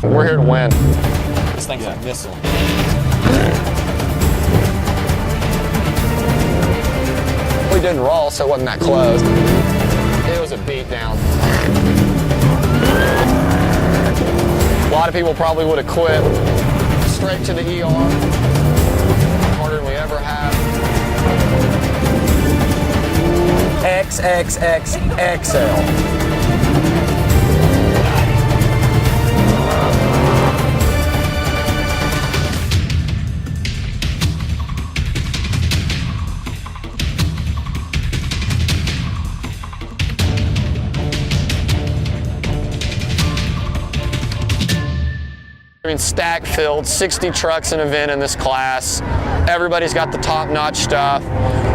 We're here to win. This thing's a missile. We didn't roll, so it wasn't that close. It was a beatdown. A lot of people probably would have quit. Straight to the ER. Harder than we ever have. XXXXL. I mean, stack filled, 60 trucks an event in this class. Everybody's got the top-notch stuff.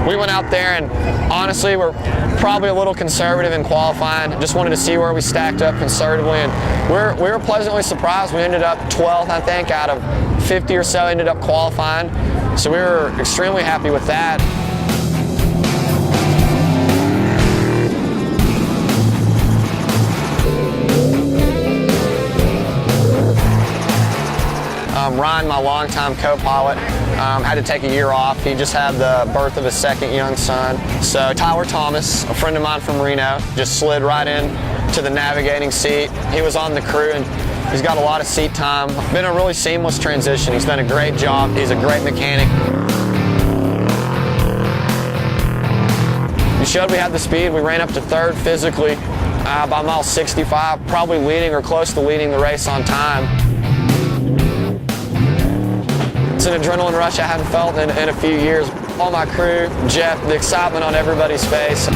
We went out there and honestly, we're probably a little conservative in qualifying. Just wanted to see where we stacked up conservatively, and we were pleasantly surprised. We ended up 12th, I think, out of 50 or so ended up qualifying. So we were extremely happy with that. Ryan, my longtime co-pilot, had to take a year off. He just had the birth of his second young son. So Tyler Thomas, a friend of mine from Reno, just slid right in to the navigating seat. He was on the crew and he's got a lot of seat time. Been a really seamless transition. He's done a great job. He's a great mechanic. We showed we had the speed. We ran up to third physically by mile 65, probably leading or close to leading the race on time. It's an adrenaline rush I hadn't felt in a few years. All my crew, Jeff, the excitement on everybody's face.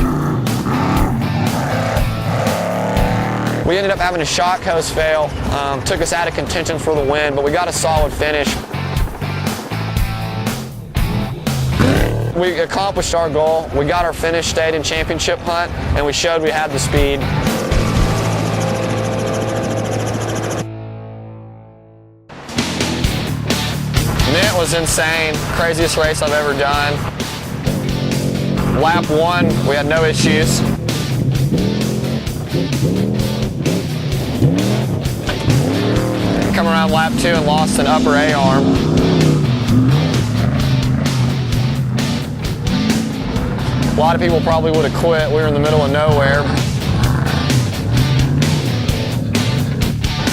We ended up having a shock hose fail. Took us out of contention for the win, but we got a solid finish. We accomplished our goal. We got our finish, stayed in championship hunt, and we showed we had the speed. It was insane, craziest race I've ever done. Lap 1, we had no issues. Come around lap 2 and lost an upper A-arm. A lot of people probably would have quit. We were in the middle of nowhere.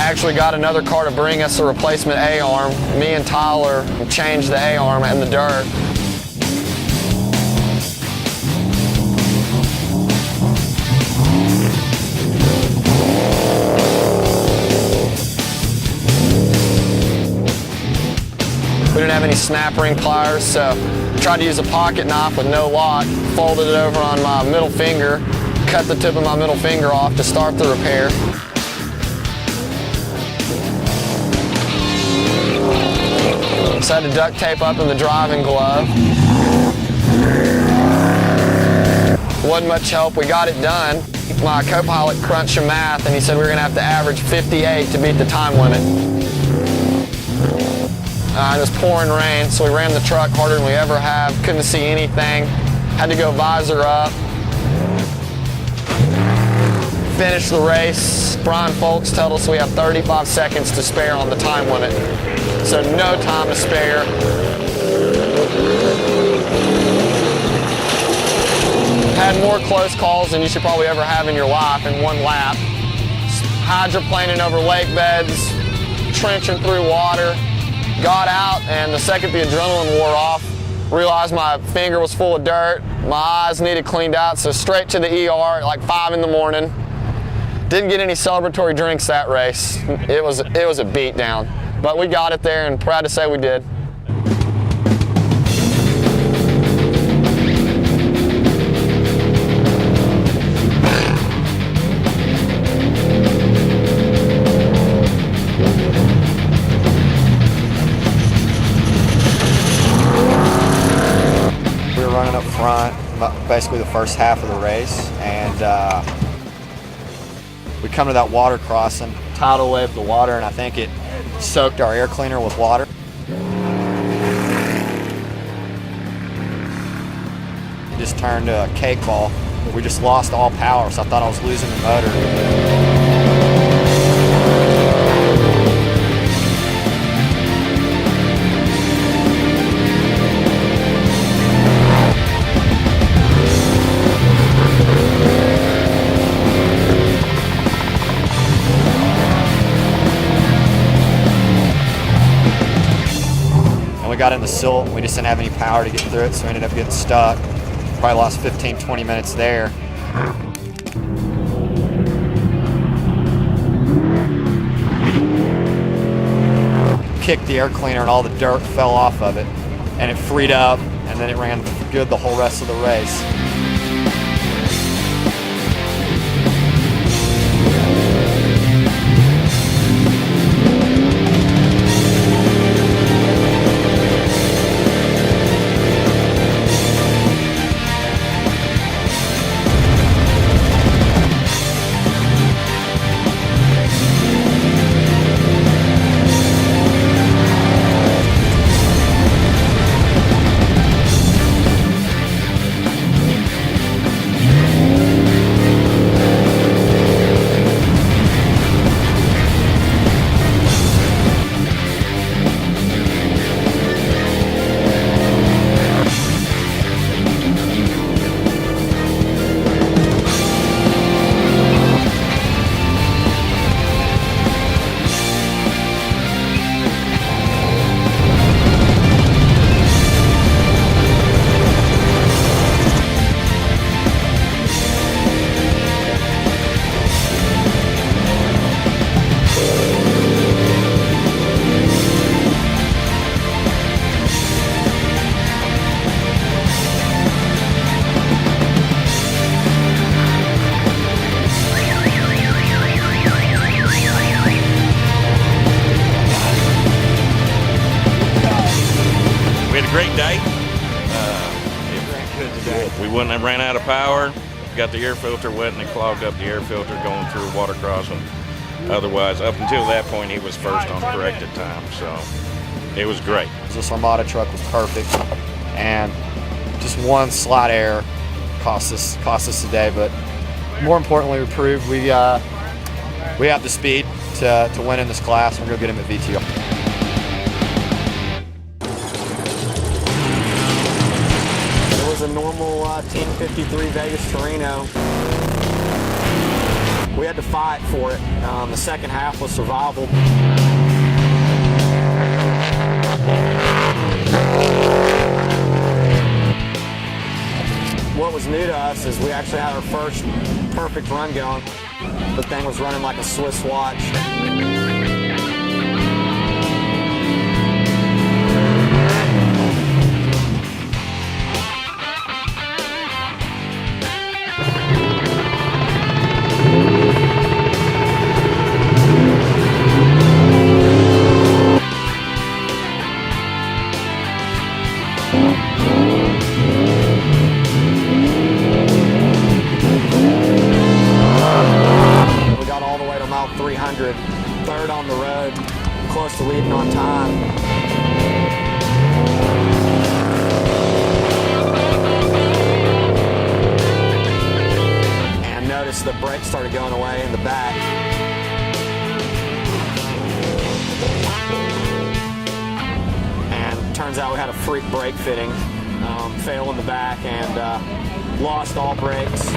Actually got another car to bring us a replacement A-arm. Me and Tyler changed the A-arm in the dirt. We didn't have any snap ring pliers, so tried to use a pocket knife with no lock, folded it over on my middle finger, cut the tip of my middle finger off to start the repair. So I had to duct tape up in the driving glove. Wasn't much help, we got it done. My co-pilot crunched some math and he said we were gonna have to average 58 to beat the time limit. It was pouring rain, so we ran the truck harder than we ever have. Couldn't see anything. Had to go visor up. Finished the race. Brian Folks told us we have 35 seconds to spare on the time limit. So no time to spare. Had more close calls than you should probably ever have in your life in one lap. Hydroplaning over lake beds, trenching through water. Got out, and the second the adrenaline wore off, realized my finger was full of dirt, my eyes needed cleaned out, so straight to the ER at like 5 in the morning. Didn't get any celebratory drinks that race. It was a beat down, but we got it there, and proud to say we did. Running up front, basically the first half of the race, and we come to that water crossing, tidal wave the water, and I think it soaked our air cleaner with water. It just turned to a cake ball. We just lost all power, so I thought I was losing the motor. got in the silt, and we just didn't have any power to get through it, so we ended up getting stuck. Probably lost 15-20 minutes there. Kicked the air cleaner and all the dirt fell off of it, and it freed up, and then it ran good the whole rest of the race. Great day. We wouldn't have ran out of power. Got the air filter wet and it clogged up the air filter going through water crossing. Otherwise, up until that point, he was first on corrected time. So it was great. This Armada truck was perfect, and just one slight error cost us today. But more importantly, we proved we have the speed to win in this class. We're gonna get him at VTR. A normal Team 53 Vegas Torino. We had to fight for it. The second half was survival. What was new to us is we actually had our first perfect run going. The thing was running like a Swiss watch. Third on the road, close to leading on time. And noticed the brakes started going away in the back. And turns out we had a freak brake fitting, fail in the back, and lost all brakes.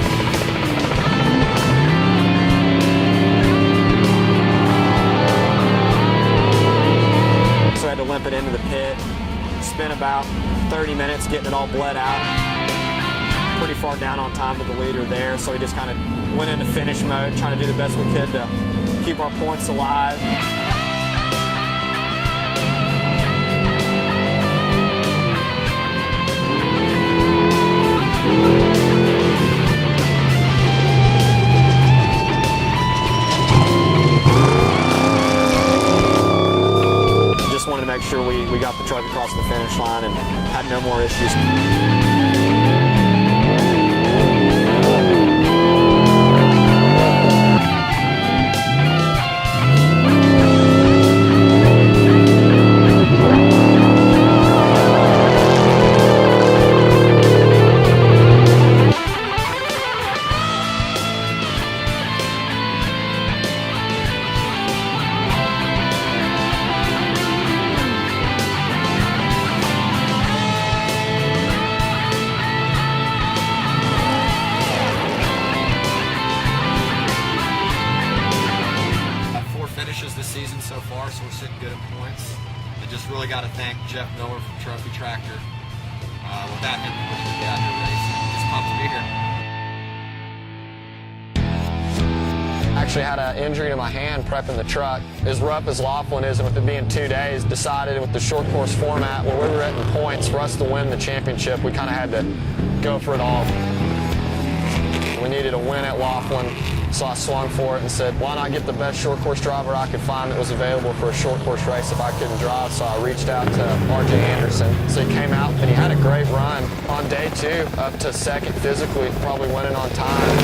So I had to limp it into the pit. Spent about 30 minutes getting it all bled out. Pretty far down on time with the leader there, so we just kind of went into finish mode, trying to do the best we could to keep our points alive. Wanted to make sure we got the truck across the finish line and had no more issues. This season so far, so we're sitting good in points. just really got to thank Jeff Miller from Trophy Tractor. Without him, we wouldn't get out here racing. Just pumped to be here. Actually had an injury to my hand prepping the truck. As rough as Laughlin is, and with it being 2 days, decided with the short course format where we were at in points for us to win the championship, we kind of had to go for it all. We needed a win at Laughlin, so I swung for it and said, why not get the best short course driver I could find that was available for a short course race if I couldn't drive? So I reached out to RJ Anderson. So he came out and he had a great run on day 2, up to second physically, probably winning on time.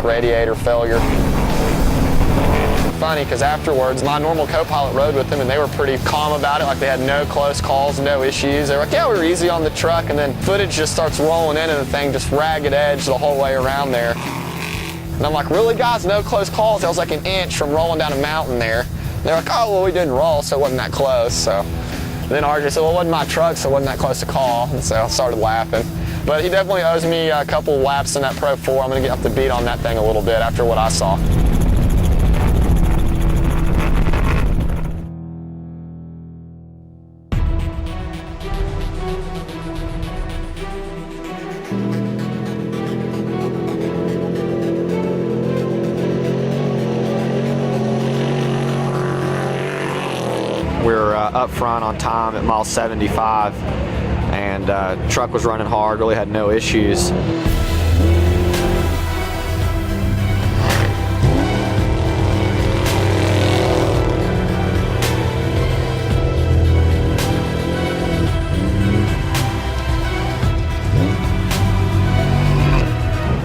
Radiator failure. Funny, because afterwards, my normal co-pilot rode with them and they were pretty calm about it, like they had no close calls, no issues. They were like, yeah, we were easy on the truck, and then footage just starts rolling in and the thing just ragged edge the whole way around there. And I'm like, really guys, no close calls? I was like an inch from rolling down a mountain there. And they're like, oh, well, we didn't roll, so it wasn't that close. So and then RJ said, well, it wasn't my truck, so it wasn't that close to call. And so I started laughing. But he definitely owes me a couple laps in that Pro 4. I'm going to get up to beat on that thing a little bit after what I saw. We're up front on time at mile 75. And truck was running hard, really had no issues.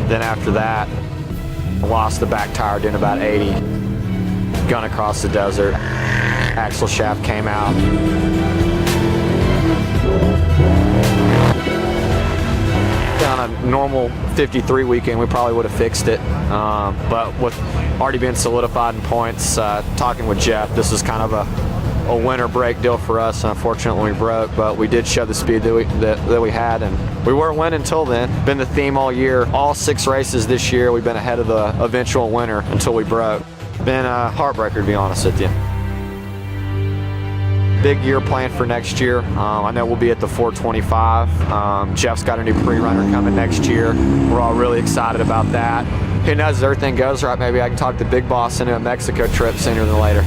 Then after that, I lost the back tire doing about 80. Gun across the desert. Axle shaft came out. On a normal 53 weekend, we probably would have fixed it. But with already being solidified in points, talking with Jeff, this is kind of a winter break deal for us. Unfortunately, we broke, but we did show the speed that we had, and we weren't winning until then. Been the theme all year. All 6 races this year, we've been ahead of the eventual winner until we broke. Been a heartbreaker, to be honest with you. Big year planned for next year. I know we'll be at the 425. Jeff's got a new pre-runner coming next year. We're all really excited about that. Who knows, as everything goes right, maybe I can talk the big boss into a Mexico trip sooner than later.